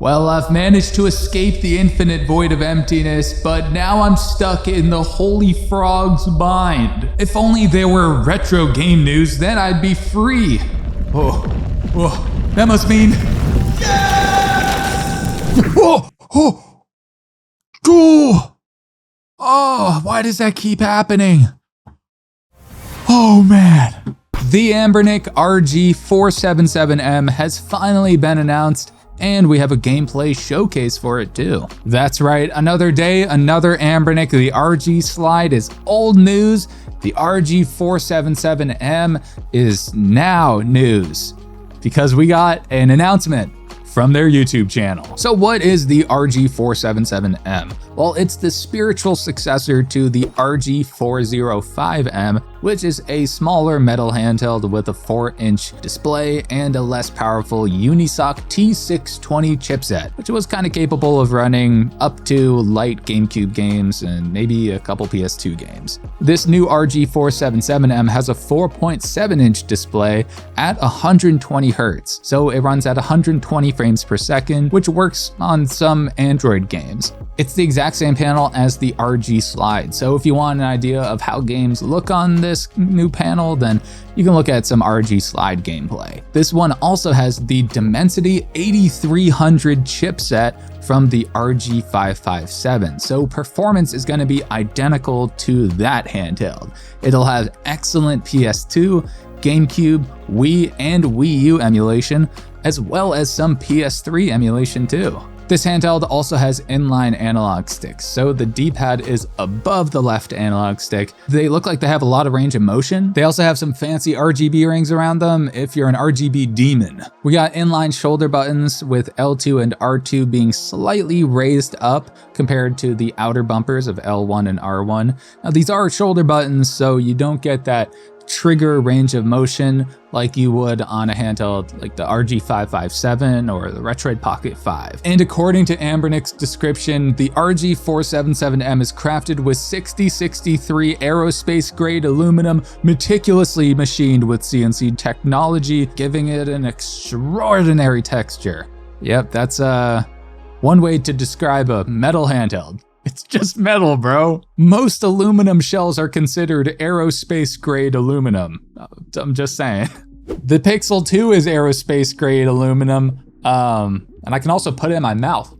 Well, I've managed to escape the infinite void of emptiness, but now I'm stuck in the holy frog's mind. If only there were retro game news, then I'd be free. Oh, that must mean... Yes! Oh, why does that keep happening? Oh man. The Anbernic RG477M has finally been announced, and we have a gameplay showcase for it too. That's right, another day, another Anbernic. The RG slide is old news. The RG477M is now news because we got an announcement from their YouTube channel. So what is the RG477M? Well, it's the spiritual successor to the RG405M, which is a smaller metal handheld with a 4-inch display and a less powerful Unisoc T620 chipset, which was kind of capable of running up to light GameCube games and maybe a couple PS2 games. This new RG477M has a 4.7-inch display at 120 Hz, so it runs at 120 frames per second, which works on some Android games. It's the exact same panel as the RG slide, so if you want an idea of how games look on this new panel, then you can look at some RG slide gameplay. This one also has the Dimensity 8300 chipset from the RG557, so performance is going to be identical to that handheld. It'll have excellent PS2, GameCube, Wii, and Wii U emulation, as well as some PS3 emulation too. This handheld also has inline analog sticks, so the D-pad is above the left analog stick. They look like they have a lot of range of motion. They also have some fancy RGB rings around them if you're an RGB demon. We got inline shoulder buttons with L2 and R2 being slightly raised up compared to the outer bumpers of L1 and R1. Now these are shoulder buttons, so you don't get that trigger range of motion like you would on a handheld like the RG557 or the Retroid Pocket 5. And according to Anbernic's description, the RG477M is crafted with 6063 aerospace grade aluminum, meticulously machined with CNC technology, giving it an extraordinary texture. Yep, that's one way to describe a metal handheld. It's just metal, bro. Most aluminum shells are considered aerospace grade aluminum. I'm just saying. The Pixel 2 is aerospace grade aluminum, and I can also put it in my mouth.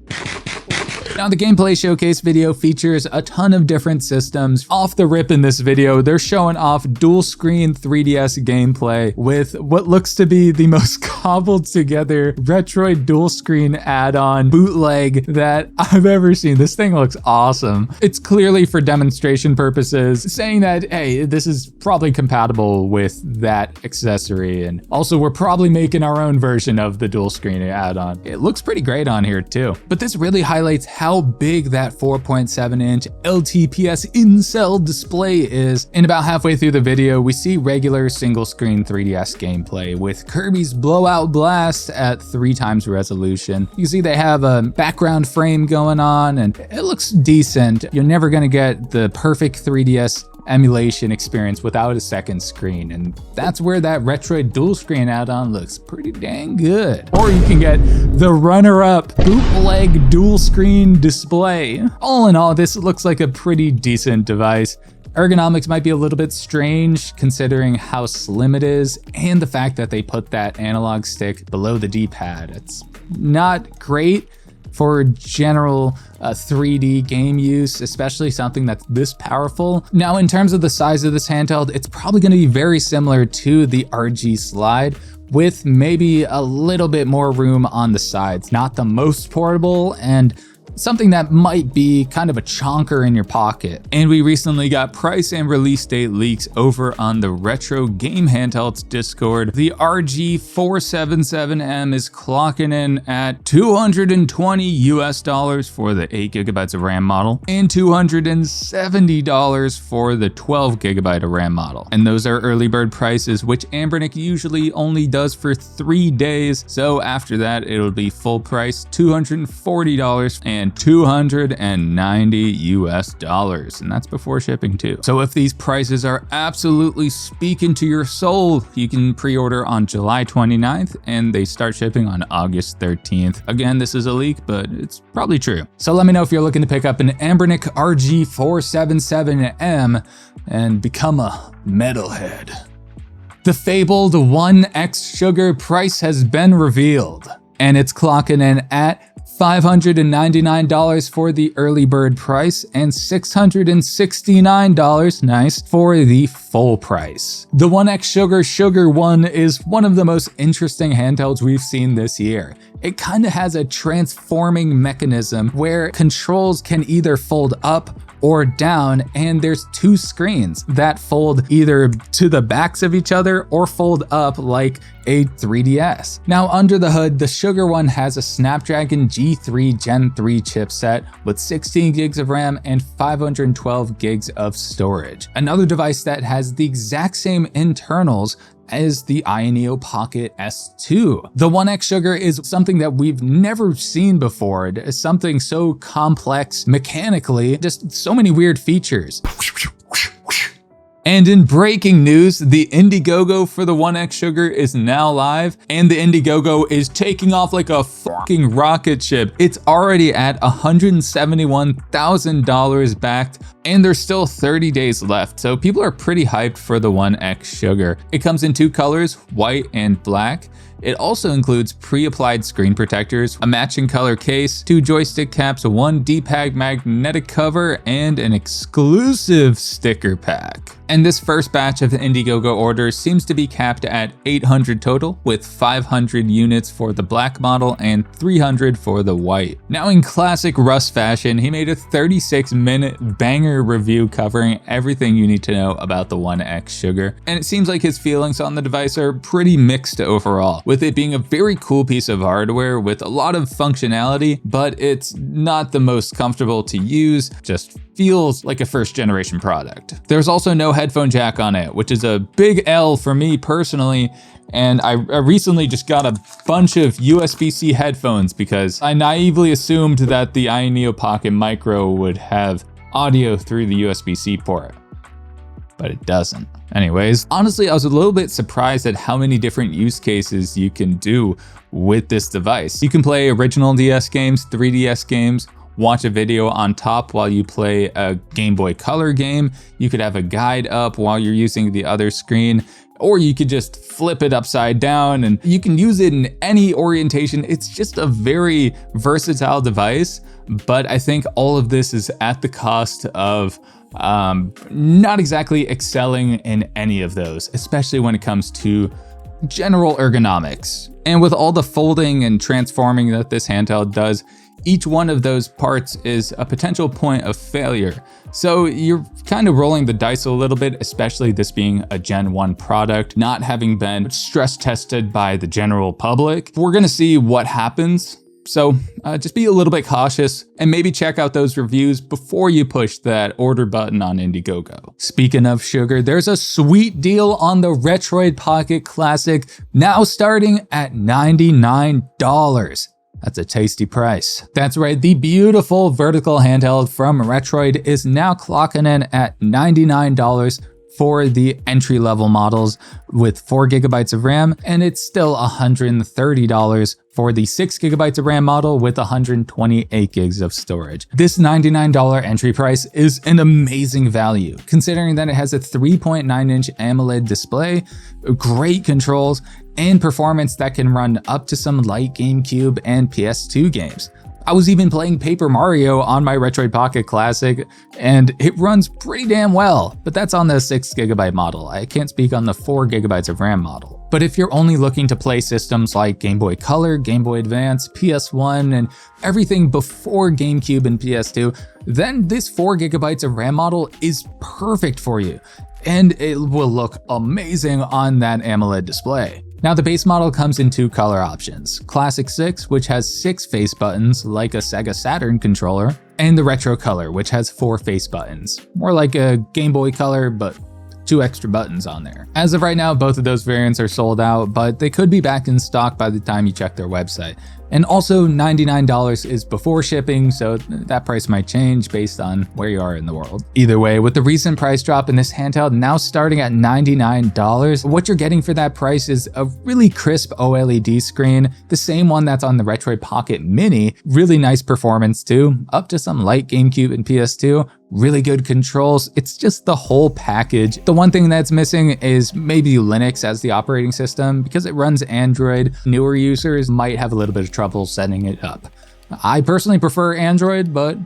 Now the gameplay showcase video features a ton of different systems. Off the rip in this video, they're showing off dual screen 3DS gameplay with what looks to be the most cobbled together Retroid dual screen add-on bootleg that I've ever seen. This thing looks awesome. It's clearly for demonstration purposes, saying that, hey, this is probably compatible with that accessory. And also we're probably making our own version of the dual screen add-on. It looks pretty great on here too. But this really highlights how big that 4.7-inch LTPS in-cell display is. And about halfway through the video, we see regular single-screen 3DS gameplay with Kirby's Blowout Blast at 3x resolution. You can see they have a background frame going on, and it looks decent. You're never gonna get the perfect 3DS emulation experience without a second screen, and that's where that Retroid dual screen add-on looks pretty dang good. Or you can get the runner-up bootleg dual screen display. All in all, this looks like a pretty decent device. Ergonomics might be a little bit strange considering how slim it is and the fact that they put that analog stick below the D-pad. It's not great for general 3D game use, especially something that's this powerful. Now, in terms of the size of this handheld, it's probably gonna be very similar to the RG slide, with maybe a little bit more room on the sides. Not the most portable, and something that might be kind of a chonker in your pocket. And we recently got price and release date leaks over on the Retro Game Handhelds Discord. The RG477M is clocking in at $220 US for the 8GB of RAM model and $270 for the 12GB of RAM model. And those are early bird prices, which Anbernic usually only does for 3 days. So after that, it'll be full price $240. and $290, and that's before shipping too. So if these prices are absolutely speaking to your soul, you can pre-order on July 29th and they start shipping on August 13th. Again, this is a leak, but it's probably true. So let me know if you're looking to pick up an Anbernic RG477M and become a metalhead. The fabled ONEXSUGAR price has been revealed, and it's clocking in at $599 for the early bird price and $669, nice, for the full price. The ONEXSUGAR Sugar One is one of the most interesting handhelds we've seen this year. It kind of has a transforming mechanism where controls can either fold up or down, and there's two screens that fold either to the backs of each other or fold up like a 3DS. Now under the hood, the Sugar One has a Snapdragon G3 Gen 3 chipset with 16 gigs of RAM and 512 gigs of storage. Another device that has the exact same internals as the iNeo Pocket S2. The ONEXSUGAR is something that we've never seen before. It's something so complex mechanically, just so many weird features. And in breaking news, the Indiegogo for the ONEXSUGAR is now live, and the Indiegogo is taking off like a fucking rocket ship. It's already at $171,000 backed, and there's still 30 days left, so people are pretty hyped for the ONEXSUGAR. It comes in two colors, white and black. It also includes pre-applied screen protectors, a matching color case, two joystick caps, one D-pad magnetic cover, and an exclusive sticker pack. And this first batch of Indiegogo orders seems to be capped at 800 total, with 500 units for the black model and 300 for the white. Now in classic Russ fashion, he made a 36-minute banger review covering everything you need to know about the ONEXSUGAR, and it seems like his feelings on the device are pretty mixed overall, with it being a very cool piece of hardware with a lot of functionality, but it's not the most comfortable to use, just feels like a first generation product. There's also no headphone jack on it, which is a big L for me personally, and I recently just got a bunch of USB-C headphones because I naively assumed that the iNeo Pocket Micro would have audio through the USB-C port, but it doesn't. Anyways, honestly, I was a little bit surprised at how many different use cases you can do with this device. You can play original DS games, 3DS games, watch a video on top while you play a Game Boy Color game. You could have a guide up while you're using the other screen, or you could just flip it upside down, and you can use it in any orientation. It's just a very versatile device, but I think all of this is at the cost of not exactly excelling in any of those, especially when it comes to general ergonomics. And with all the folding and transforming that this handheld does, each one of those parts is a potential point of failure. So you're kind of rolling the dice a little bit, especially this being a Gen 1 product, not having been stress tested by the general public. We're gonna see what happens. So just be a little bit cautious and maybe check out those reviews before you push that order button on Indiegogo. Speaking of sugar, there's a sweet deal on the Retroid Pocket Classic, now starting at $99. That's a tasty price. That's right, the beautiful vertical handheld from Retroid is now clocking in at $99 for the entry-level models with 4 gigabytes of RAM, and it's still $130 for the 6 gigabytes of RAM model with 128 gigs of storage. This $99 entry price is an amazing value, considering that it has a 3.9-inch AMOLED display, great controls, and performance that can run up to some light GameCube and PS2 games. I was even playing Paper Mario on my Retroid Pocket Classic, and it runs pretty damn well, but that's on the 6 gigabyte model. I can't speak on the 4 gigabytes of RAM model. But if you're only looking to play systems like Game Boy Color, Game Boy Advance, PS1, and everything before GameCube and PS2, then this 4 gigabytes of RAM model is perfect for you, and it will look amazing on that AMOLED display. Now the base model comes in 2 color options, Classic 6, which has 6 face buttons like a Sega Saturn controller, and the Retro Color, which has 4 face buttons, more like a Game Boy Color, but 2 extra buttons on there. As of right now, both of those variants are sold out, but they could be back in stock by the time you check their website. And also $99 is before shipping, so that price might change based on where you are in the world. Either way, with the recent price drop in this handheld now starting at $99, what you're getting for that price is a really crisp OLED screen, the same one that's on the Retroid Pocket Mini, really nice performance too, up to some light GameCube and PS2, really good controls. It's just the whole package. The one thing that's missing is maybe Linux as the operating system. Because it runs Android, newer users might have a little bit of trouble setting it up. I personally prefer Android, but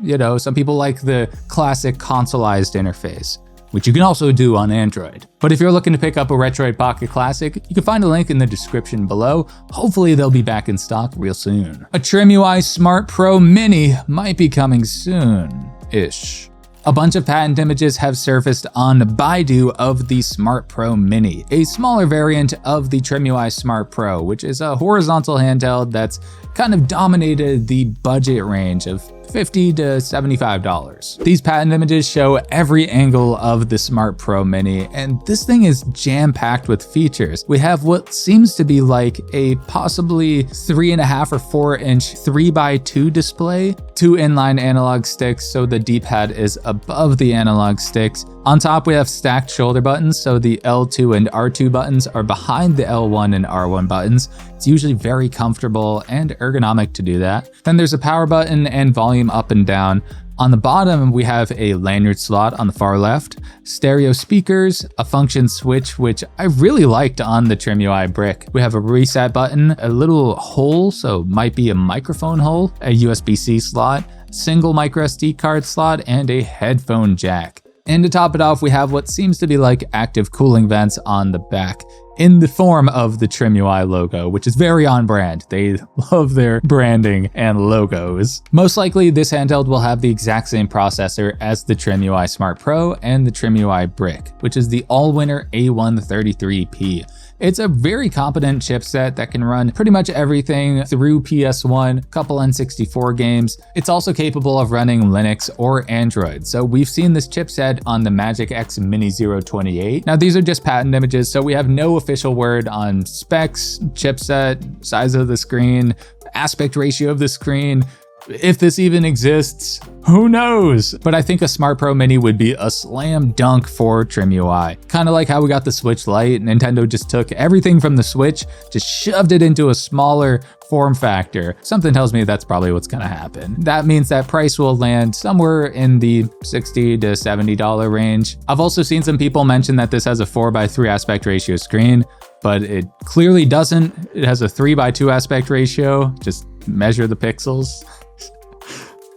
you know, some people like the classic consoleized interface, which you can also do on Android. But if you're looking to pick up a Retroid Pocket Classic, you can find a link in the description below. Hopefully they'll be back in stock real soon. A Trimui Smart Pro Mini might be coming soon-ish. A bunch of patent images have surfaced on Baidu of the Smart Pro Mini, a smaller variant of the Trimui Smart Pro, which is a horizontal handheld that's kind of dominated the budget range of $50 to $75. These patent images show every angle of the Smart Pro Mini, and this thing is jam-packed with features. We have what seems to be like a possibly 3.5 or 4 inch 3x2 display, 2 inline analog sticks so the D-pad is above the analog sticks. On top we have stacked shoulder buttons, so the L2 and R2 buttons are behind the L1 and R1 buttons. It's usually very comfortable and ergonomic to do that. Then there's a power button and volume up and down. On the bottom, we have a lanyard slot on the far left, stereo speakers, a function switch, which I really liked on the Trimui brick. We have a reset button, a little hole, so might be a microphone hole, a USB-C slot, single microSD card slot, and a headphone jack. And to top it off, we have what seems to be like active cooling vents on the back in the form of the Trimui logo, which is very on brand. They love their branding and logos. Most likely this handheld will have the exact same processor as the Trimui Smart Pro and the Trimui Brick, which is the all-winner A133P. It's a very competent chipset that can run pretty much everything through PS1, couple N64 games. It's also capable of running Linux or Android. So we've seen this chipset on the MagicX Mini 028. Now these are just patent images, so we have no official word on specs, chipset, size of the screen, aspect ratio of the screen. If this even exists, who knows? But I think a Smart Pro Mini would be a slam dunk for Trimui. Kind of like how we got the Switch Lite. Nintendo just took everything from the Switch, just shoved it into a smaller form factor. Something tells me that's probably what's gonna happen. That means that price will land somewhere in the $60 to $70 range. I've also seen some people mention that this has a 4:3 aspect ratio screen, but it clearly doesn't. It has a 3:2 aspect ratio. Just measure the pixels.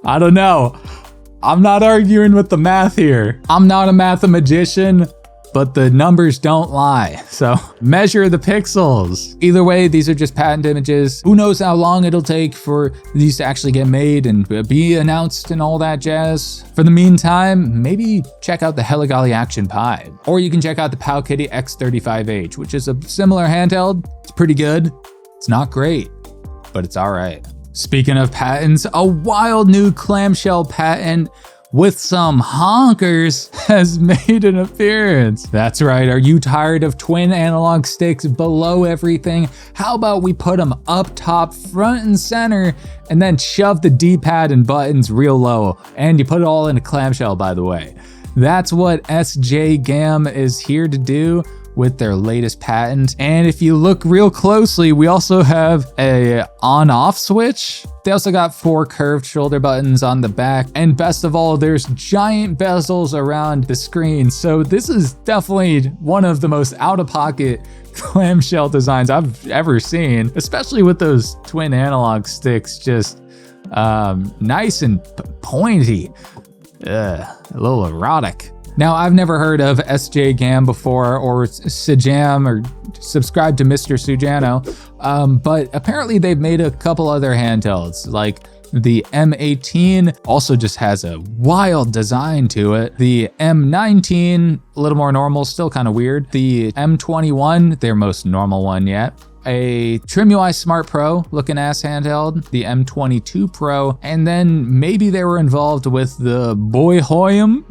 I don't know. I'm not arguing with the math here. I'm not a mathematician, but the numbers don't lie. So measure the pixels. Either way, these are just patent images. Who knows how long it'll take for these to actually get made and be announced and all that jazz. For the meantime, maybe check out the Heligali Action Pied. Or you can check out the Powkiddy X35H, which is a similar handheld. It's pretty good. It's not great, but it's all right. Speaking of patents, a wild new clamshell patent with some honkers has made an appearance. That's right, are you tired of twin analog sticks below everything? How about we put them up top, front and center, and then shove the D-pad and buttons real low. And you put it all in a clamshell, by the way. That's what SJGAM is here to do with their latest patent. And if you look real closely, we also have a on-off switch. They also got 4 curved shoulder buttons on the back. And best of all, there's giant bezels around the screen. So this is definitely one of the most out-of-pocket clamshell designs I've ever seen, especially with those twin analog sticks, just nice and pointy. A little erotic. Now, I've never heard of SJGAM before, or Sujam, or subscribe to Mr. Sujano, but apparently they've made a couple other handhelds, like the M18 also just has a wild design to it. The M19, a little more normal, still kind of weird. The M21, their most normal one yet. A Trimui Smart Pro looking ass handheld, the M22 Pro, and then maybe they were involved with the Boyhoyum.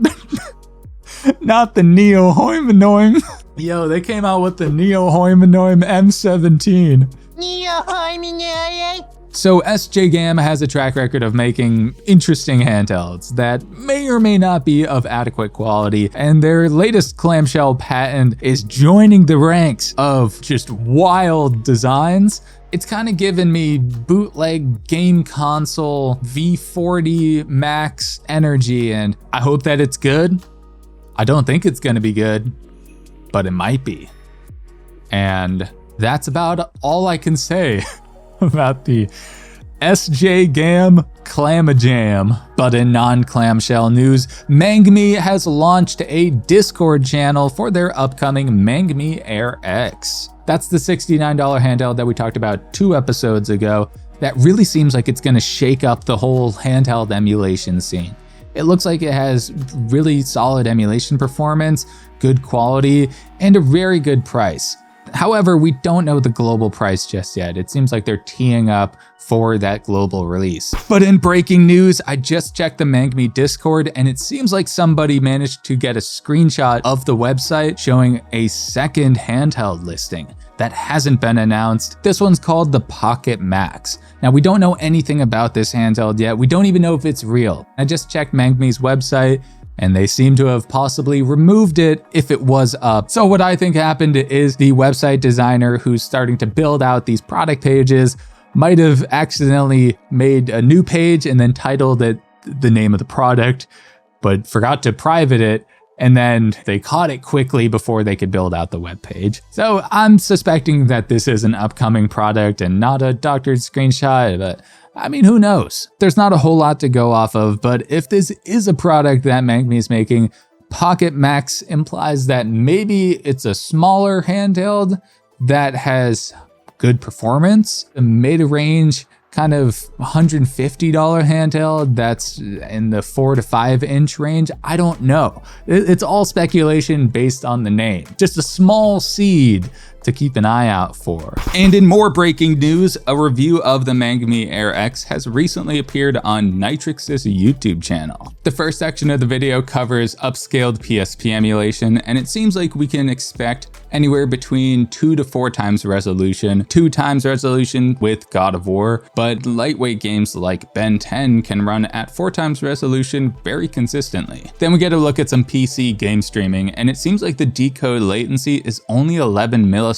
Not the Neo Hoimanoim. Yo, they came out with the Neo Hoimanoim M17. So SJGAM has a track record of making interesting handhelds that may or may not be of adequate quality, and their latest clamshell patent is joining the ranks of just wild designs. It's kind of given me bootleg game console V40 Max energy, and I hope that it's good. I don't think it's gonna be good, but it might be. And that's about all I can say about the SJGAM Clamajam. But in non-clamshell news, Mangmi has launched a Discord channel for their upcoming Mangmi Air X. That's the $69 handheld that we talked about 2 episodes ago. That really seems like it's gonna shake up the whole handheld emulation scene. It looks like it has really solid emulation performance, good quality, and a very good price. However, we don't know the global price just yet. It seems like they're teeing up for that global release. But in breaking news, I just checked the Mangmi Discord, and it seems like somebody managed to get a screenshot of the website showing a second handheld listing that hasn't been announced. This one's called the Pocket Max. Now, we don't know anything about this handheld yet. We don't even know if it's real. I just checked Mangmi's website, and they seem to have possibly removed it if it was up. So what I think happened is the website designer who's starting to build out these product pages might have accidentally made a new page and then titled it the name of the product, but forgot to private it, and then they caught it quickly before they could build out the web page. So I'm suspecting that this is an upcoming product and not a doctored screenshot, but I mean, who knows? There's not a whole lot to go off of, but if this is a product that Mangmi is making, Pocket Max implies that maybe it's a smaller handheld that has good performance, a mid-range kind of $150 handheld that's in the 4 to 5 inch range. I don't know. It's all speculation based on the name. Just a small seed to keep an eye out for. And in more breaking news, a review of the Mangmi Air X has recently appeared on NITTRX's YouTube channel. The first section of the video covers upscaled PSP emulation, and it seems like we can expect anywhere between 2 to 4 times resolution, 2 times resolution with God of War, but lightweight games like Ben 10 can run at 4 times resolution very consistently. Then we get a look at some PC game streaming, and it seems like the decode latency is only 11 milliseconds,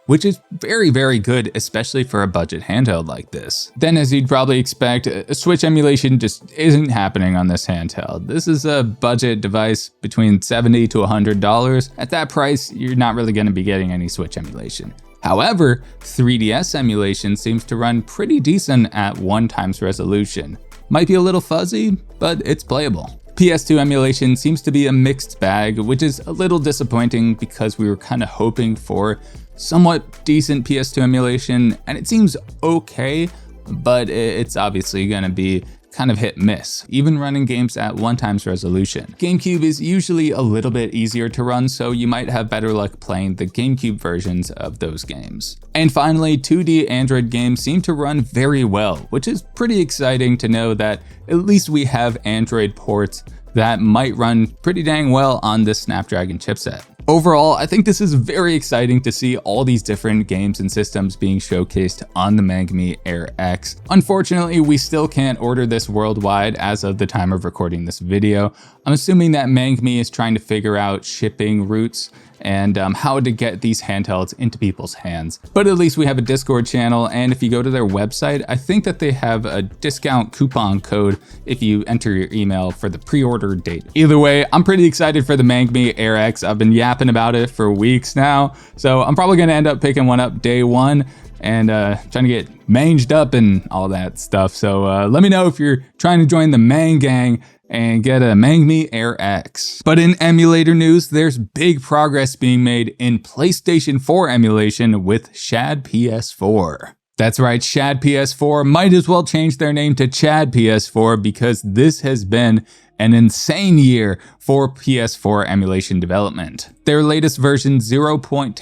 which is very, very good, especially for a budget handheld like this. Then, as you'd probably expect, Switch emulation just isn't happening on this handheld. This is a budget device between $70 to $100. At that price, you're not really going to be getting any Switch emulation. However, 3DS emulation seems to run pretty decent at 1 times resolution. Might be a little fuzzy, but it's playable. PS2 emulation seems to be a mixed bag, which is a little disappointing because we were kind of hoping for somewhat decent PS2 emulation, and it seems okay, but it's obviously going to be kind of hit miss, even running games at 1 times resolution. GameCube is usually a little bit easier to run, so you might have better luck playing the GameCube versions of those games. And finally, 2D Android games seem to run very well, which is pretty exciting to know that at least we have Android ports that might run pretty dang well on this Snapdragon chipset. Overall, I think this is very exciting to see all these different games and systems being showcased on the Mangmi Air X. Unfortunately, we still can't order this worldwide as of the time of recording this video. I'm assuming that Mangmi is trying to figure out shipping routes and how to get these handhelds into people's hands. But at least we have a Discord channel, and if you go to their website, I think that they have a discount coupon code if you enter your email for the pre-order date. Either way, I'm pretty excited for the Mangmi Air X. I've been yapping about it for weeks now, so I'm probably gonna end up picking one up day one and trying to get manged up and all that stuff. So let me know if you're trying to join the Mang Gang and get a Mangmi Air X. But in emulator news, there's big progress being made in PlayStation 4 emulation with Shad PS4. That's right, Shad PS4 might as well change their name to Chad PS4 because this has been an insane year for PS4 emulation development. Their latest version 0.10.1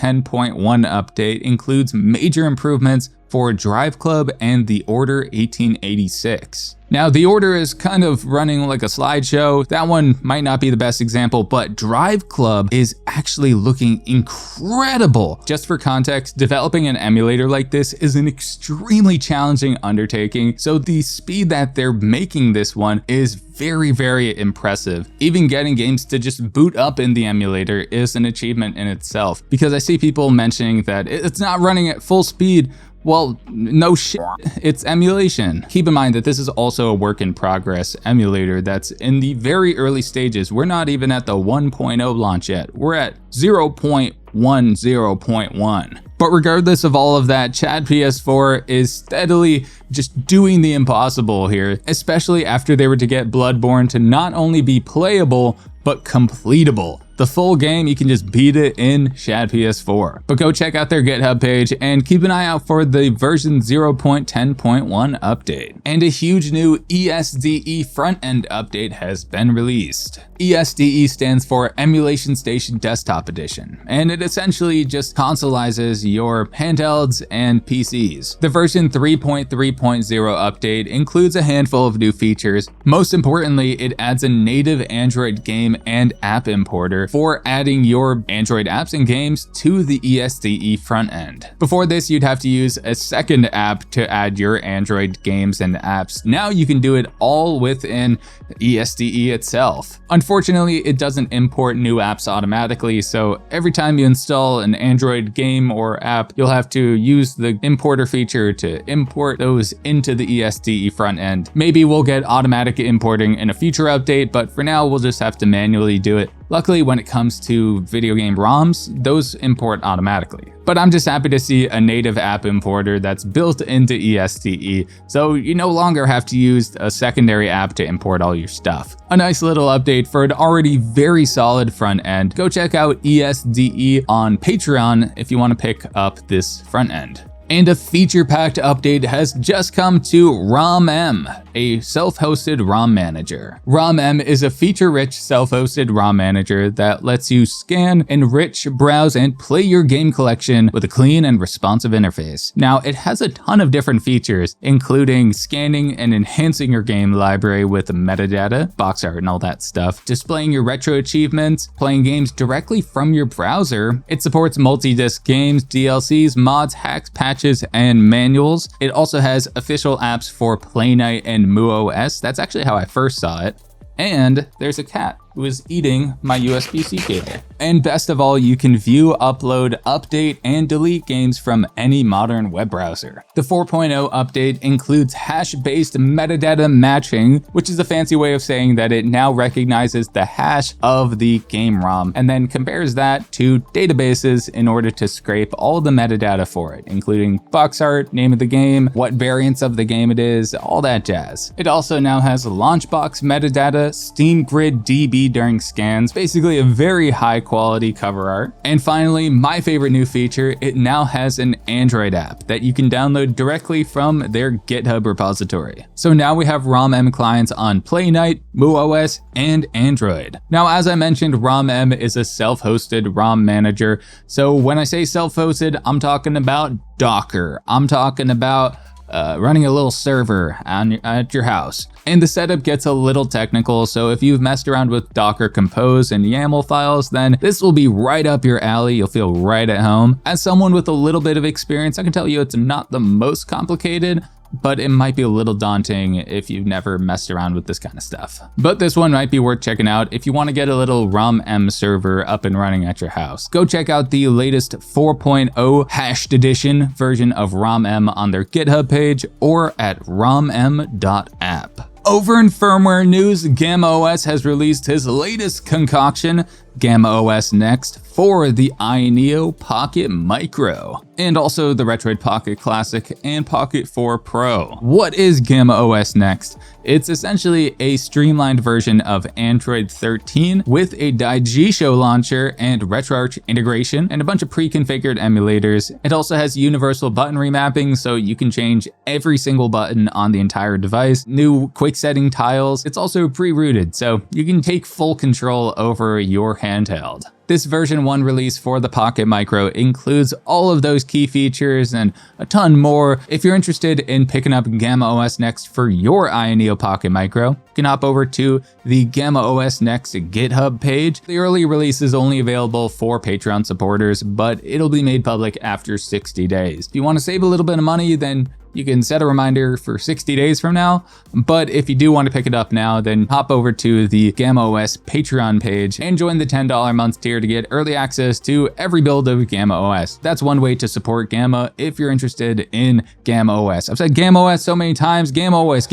update includes major improvements for DRIVECLUB and the Order 1886. Now, the order is kind of running like a slideshow. That one might not be the best example, but DRIVECLUB is actually looking incredible. Just for context, developing an emulator like this is an extremely challenging undertaking, so the speed that they're making this one is very, very impressive. Even getting games to just boot up in the emulator is an achievement in itself, because I see people mentioning that it's not running at full speed. Well, no shit, it's emulation. Keep in mind that this is also a work in progress emulator that's in the very early stages. We're not even at the 1.0 launch yet. We're at 0.10.1. But regardless of all of that, Chad PS4 is steadily just doing the impossible here, especially after they were to get Bloodborne to not only be playable, but completable. The full game, you can just beat it in Chad PS4. But go check out their GitHub page and keep an eye out for the version 0.10.1 update. And a huge new ESDE front-end update has been released. ESDE stands for Emulation Station Desktop Edition, and it essentially just consoleizes your handhelds and PCs. The version 3.3.0 update includes a handful of new features. Most importantly, it adds a native Android game and app importer for adding your Android apps and games to the ESDE front end. Before this, you'd have to use a second app to add your Android games and apps. Now you can do it all within ESDE itself. Unfortunately, it doesn't import new apps automatically, so every time you install an Android game or app, you'll have to use the importer feature to import those into the ESDE front end. Maybe we'll get automatic importing in a future update, but for now, we'll just have to manually do it. Luckily, when it comes to video game ROMs, those import automatically. But I'm just happy to see a native app importer that's built into ESDE, so you no longer have to use a secondary app to import all your stuff. A nice little update for an already very solid front end. Go check out ESDE on Patreon if you want to pick up this front end. And a feature-packed update has just come to RomM, a self-hosted ROM manager. RomM is a feature-rich self-hosted ROM manager that lets you scan, enrich, browse, and play your game collection with a clean and responsive interface. Now, it has a ton of different features, including scanning and enhancing your game library with metadata, box art, and all that stuff, displaying your retro achievements, playing games directly from your browser. It supports multi-disc games, DLCs, mods, hacks, patches, and manuals. It also has official apps for Playknight and MagicX. That's actually how I first saw it. And there's a cat who is eating my USB-C cable. And best of all, you can view, upload, update, and delete games from any modern web browser. The 4.0 update includes hash-based metadata matching, which is a fancy way of saying that it now recognizes the hash of the game ROM and then compares that to databases in order to scrape all the metadata for it, including box art, name of the game, what variants of the game it is, all that jazz. It also now has Launchbox metadata, Steam Grid DB during scans, basically a very high quality cover art. And finally, my favorite new feature, it now has an Android app that you can download directly from their GitHub repository. So now we have RomM clients on Playknight, MagicOS, and Android. Now, as I mentioned, RomM is a self-hosted ROM manager. So when I say self-hosted, I'm talking about Docker. I'm talking about running a little server at your house. And the setup gets a little technical, so if you've messed around with Docker Compose and YAML files, then this will be right up your alley. You'll feel right at home. As someone with a little bit of experience, I can tell you it's not the most complicated, but it might be a little daunting if you've never messed around with this kind of stuff. But this one might be worth checking out if you want to get a little RomM server up and running at your house. Go check out the latest 4.0 hashed edition version of RomM on their GitHub page or at romm.app. Over in firmware news, GammaOS has released his latest concoction, GammaOS Next, for the iNeo Pocket Micro, and also the Retroid Pocket Classic and Pocket 4 Pro. What is GammaOS Next? It's essentially a streamlined version of Android 13 with a Daigisho launcher and RetroArch integration and a bunch of pre-configured emulators. It also has universal button remapping, so you can change every single button on the entire device, new quick setting tiles. It's also pre-rooted, so you can take full control over your handheld. This version 1 release for the Pocket Micro includes all of those key features and a ton more. If you're interested in picking up GammaOS Next for your iNeo Pocket Micro, you can hop over to the GammaOS Next GitHub page. The early release is only available for Patreon supporters, but it'll be made public after 60 days. If you want to save a little bit of money, then you can set a reminder for 60 days from now, but if you do want to pick it up now, then hop over to the GammaOS Patreon page and join the $10 a month tier to get early access to every build of GammaOS. That's one way to support Gamma if you're interested in GammaOS. I've said GammaOS so many times, GammaOS.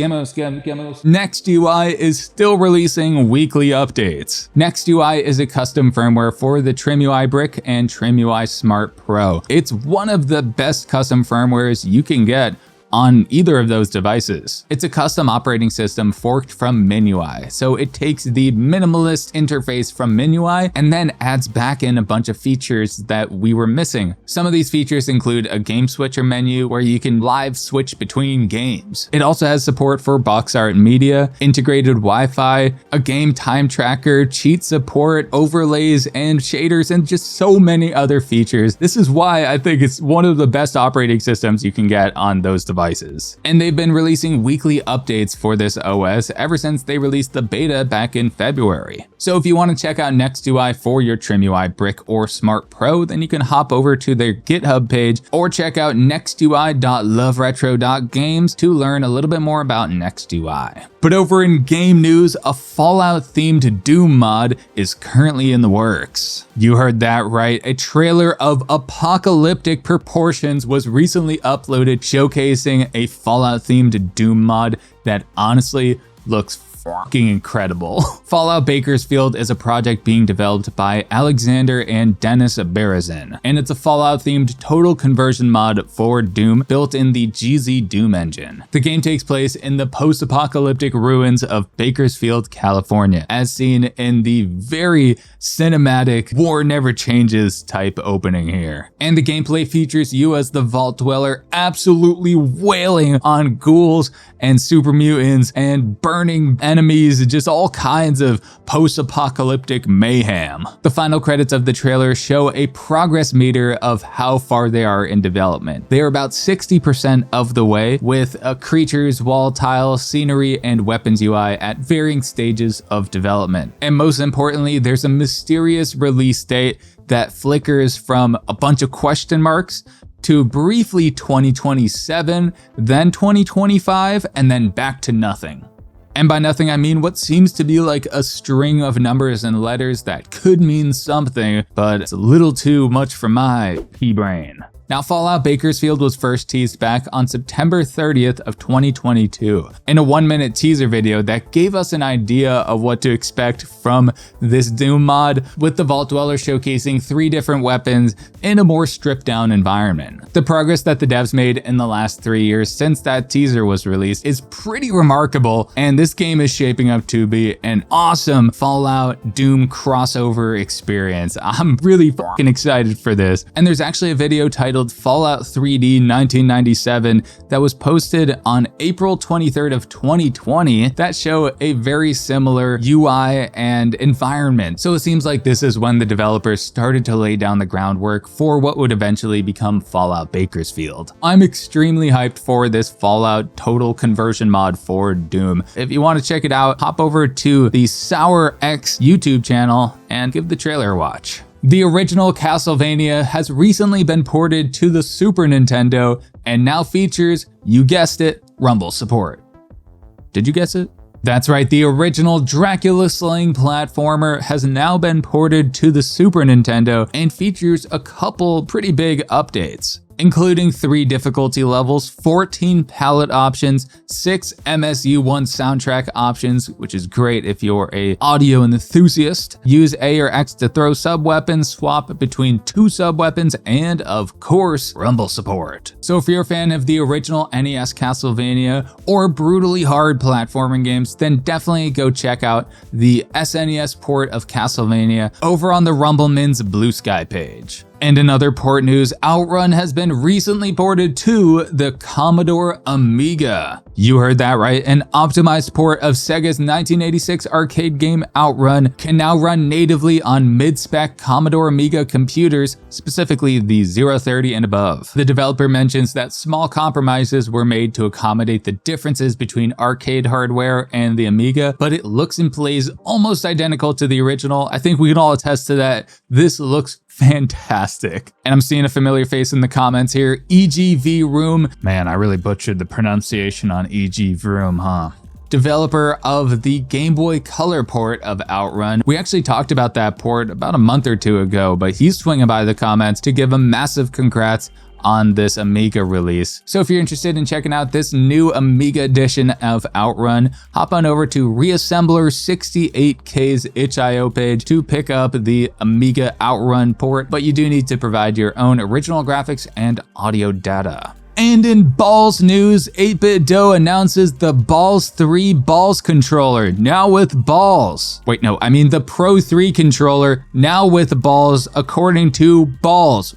NextUI is still releasing weekly updates. NextUI is a custom firmware for the Trimui brick and Trimui Smart Pro. It's one of the best custom firmwares you can get on either of those devices. It's a custom operating system forked from MIUI, so it takes the minimalist interface from MIUI and then adds back in a bunch of features that we were missing. Some of these features include a game switcher menu where you can live switch between games. It also has support for box art media, integrated Wi-Fi, a game time tracker, cheat support, overlays, and shaders, and just so many other features. This is why I think it's one of the best operating systems you can get on those devices. And they've been releasing weekly updates for this OS ever since they released the beta back in February. So if you want to check out NextUI for your Trimui brick or Smart Pro, then you can hop over to their GitHub page or check out nextui.loveretro.games to learn a little bit more about NextUI. But over in game news, a Fallout-themed Doom mod is currently in the works. You heard that right, a trailer of apocalyptic proportions was recently uploaded showcasing a Fallout-themed Doom mod that honestly looks fucking incredible. Fallout Bakersfield is a project being developed by Alexander and Dennis Berezin, and it's a Fallout-themed total conversion mod for Doom built in the GZ Doom engine. The game takes place in the post-apocalyptic ruins of Bakersfield, California, as seen in the very cinematic War Never Changes type opening here. And the gameplay features you as the Vault Dweller absolutely wailing on ghouls and super mutants and burning enemies, just all kinds of post-apocalyptic mayhem. The final credits of the trailer show a progress meter of how far they are in development. They are about 60% of the way, with creatures, wall tile, scenery, and weapons UI at varying stages of development. And most importantly, there's a mysterious release date that flickers from a bunch of question marks to briefly 2027, then 2025, and then back to nothing. And by nothing, I mean what seems to be like a string of numbers and letters that could mean something, but it's a little too much for my pea-brain. Now, Fallout Bakersfield was first teased back on September 30th of 2022 in a 1-minute teaser video that gave us an idea of what to expect from this Doom mod, with the Vault Dweller showcasing 3 different weapons in a more stripped down environment. The progress that the devs made in the last 3 years since that teaser was released is pretty remarkable, and this game is shaping up to be an awesome Fallout Doom crossover experience. I'm really fucking excited for this. And there's actually a video titled Fallout 3D 1997 that was posted on April 23rd of 2020 that show a very similar UI and environment. So it seems like this is when the developers started to lay down the groundwork for what would eventually become Fallout Bakersfield. I'm extremely hyped for this Fallout total conversion mod for Doom. If you want to check it out, hop over to the SourX YouTube channel and give the trailer a watch. The original Castlevania has recently been ported to the Super Nintendo and now features, you guessed it, Rumble support. Did you guess it? That's right, the original Dracula-slaying platformer has now been ported to the Super Nintendo and features a couple pretty big updates, including 3 difficulty levels, 14 palette options, 6 MSU1 soundtrack options, which is great if you're a audio enthusiast. Use A or X to throw sub-weapons, swap between 2 sub-weapons, and of course, Rumble support. So if you're a fan of the original NES Castlevania or brutally hard platforming games, then definitely go check out the SNES port of Castlevania over on the RomM Blue Sky page. And in other port news, OutRun has been recently ported to the Commodore Amiga. You heard that right, an optimized port of Sega's 1986 arcade game OutRun can now run natively on mid-spec Commodore Amiga computers, specifically the 030 and above. The developer mentions that small compromises were made to accommodate the differences between arcade hardware and the Amiga, but it looks and plays almost identical to the original. I think we can all attest to that. This looks fantastic. And I'm seeing a familiar face in the comments here, EGV Room. Man, I really butchered the pronunciation on EG Vroom, huh? Developer of the Game Boy Color port of OutRun. We actually talked about that port about a month or two ago, but he's swinging by the comments to give a massive congrats on this Amiga release. So if you're interested in checking out this new Amiga edition of OutRun, hop on over to Reassembler 68K's itch.io page to pick up the Amiga OutRun port, but you do need to provide your own original graphics and audio data. And in Balls news, 8BitDo announces the Balls 3 Balls controller, now with balls. Wait, no, I mean the Pro 3 controller, now with balls, according to Balls.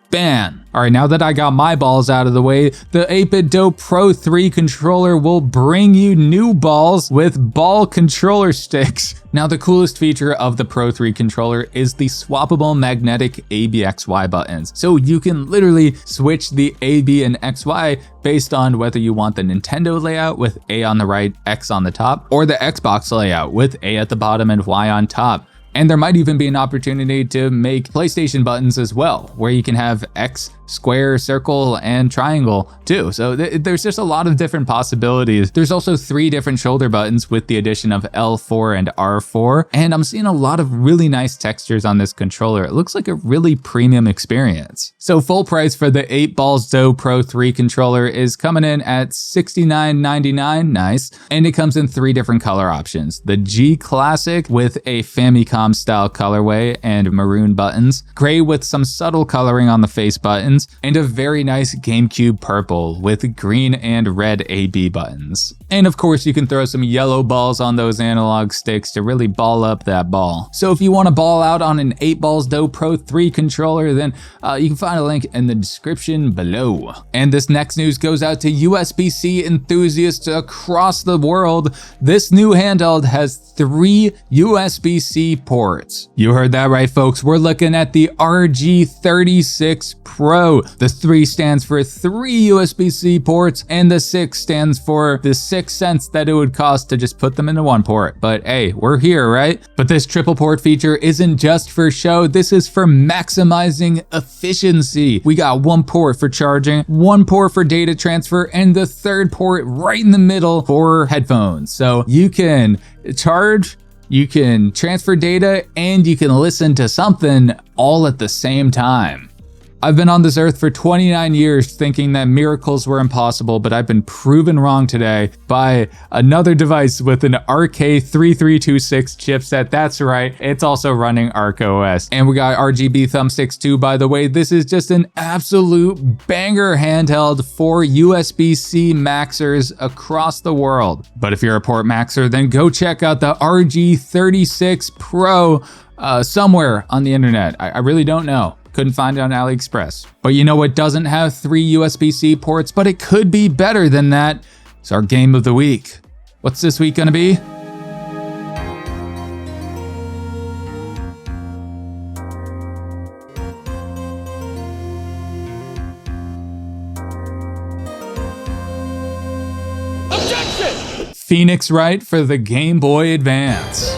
Ban. All right, now that I got my balls out of the way, the 8BitDo Pro 3 controller will bring you new balls with ball controller sticks. Now, the coolest feature of the Pro 3 controller is the swappable magnetic ABXY buttons. So you can literally switch the A, B, and XY based on whether you want the Nintendo layout with A on the right, X on the top, or the Xbox layout with A at the bottom and Y on top. And there might even be an opportunity to make PlayStation buttons as well, where you can have X, square, circle, and triangle too. So there's just a lot of different possibilities. There's also 3 different shoulder buttons with the addition of L4 and R4. And I'm seeing a lot of really nice textures on this controller. It looks like a really premium experience. So full price for the 8BallsDo Pro 3 controller is coming in at $69.99, nice. And it comes in 3 different color options. The G Classic with a Famicom style colorway and maroon buttons, gray with some subtle coloring on the face buttons, and a very nice GameCube purple with green and red AB buttons. And of course, you can throw some yellow balls on those analog sticks to really ball up that ball. So if you want to ball out on an 8BallsDo Pro 3 controller, then you can find a link in the description below. And this next news goes out to USB-C enthusiasts across the world. This new handheld has 3 USB-C ports. You heard that right, folks. We're looking at the RG36 Pro. The 3 stands for 3 USB-C ports, and the 6 stands for the 6 cents that it would cost to just put them into 1 port. But hey, we're here, right? But this triple port feature isn't just for show. This is for maximizing efficiency. We got 1 port for charging, 1 port for data transfer, and the 3rd port right in the middle for headphones. So you can charge, you can transfer data, and you can listen to something all at the same time. I've been on this earth for 29 years thinking that miracles were impossible, but I've been proven wrong today by another device with an RK3326 chipset. That's right, it's also running ArcOS. And we got RGB thumbsticks too, by the way. This is just an absolute banger handheld for USB-C maxers across the world. But if you're a port maxer, then go check out the RG36 Pro somewhere on the internet. I really don't know. Couldn't find it on AliExpress. But you know what doesn't have 3 USB-C ports, but it could be better than that? It's our game of the week. What's this week gonna be? Objection! Phoenix Wright for the Game Boy Advance.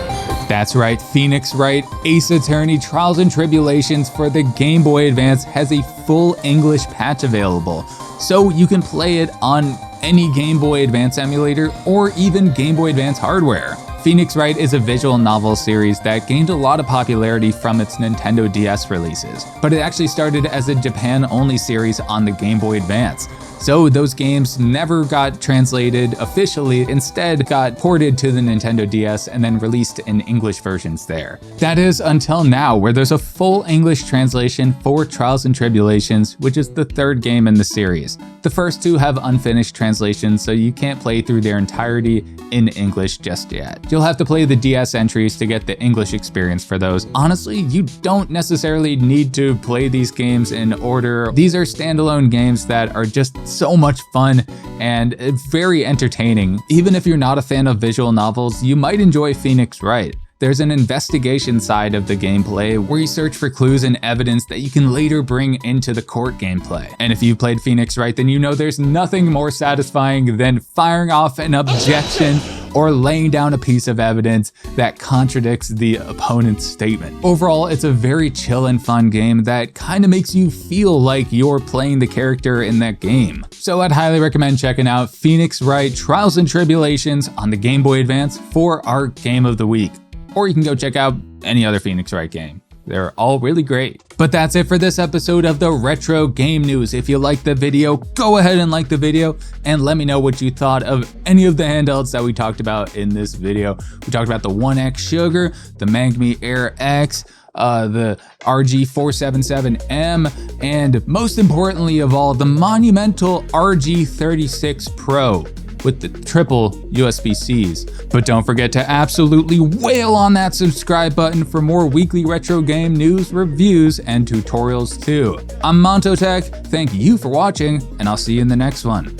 That's right, Phoenix Wright Ace Attorney Trials and Tribulations for the Game Boy Advance has a full English patch available, so you can play it on any Game Boy Advance emulator or even Game Boy Advance hardware. Phoenix Wright is a visual novel series that gained a lot of popularity from its Nintendo DS releases, but it actually started as a Japan-only series on the Game Boy Advance. So those games never got translated officially, instead got ported to the Nintendo DS and then released in English versions there. That is until now, where there's a full English translation for Trials and Tribulations, which is the third game in the series. The first two have unfinished translations, so you can't play through their entirety in English just yet. You'll have to play the DS entries to get the English experience for those. Honestly, you don't necessarily need to play these games in order. These are standalone games that are just so much fun and very entertaining. Even if you're not a fan of visual novels, you might enjoy Phoenix Wright. There's an investigation side of the gameplay where you search for clues and evidence that you can later bring into the court gameplay. And if you've played Phoenix Wright, then you know there's nothing more satisfying than firing off an objection or laying down a piece of evidence that contradicts the opponent's statement. Overall, it's a very chill and fun game that kind of makes you feel like you're playing the character in that game. So I'd highly recommend checking out Phoenix Wright Trials and Tribulations on the Game Boy Advance for our Game of the Week. Or you can go check out any other Phoenix Wright game. They're all really great. But that's it for this episode of the Retro Game News. If you liked the video, go ahead and like the video and let me know what you thought of any of the handhelds that we talked about in this video. We talked about the ONEXSUGAR, the Mangmi Air X, the RG477M, and most importantly of all, the monumental RG36 Pro with the triple USB-Cs. But don't forget to absolutely whale on that subscribe button for more weekly retro game news, reviews, and tutorials too. I'm Montotech, thank you for watching, and I'll see you in the next one.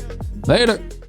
Later!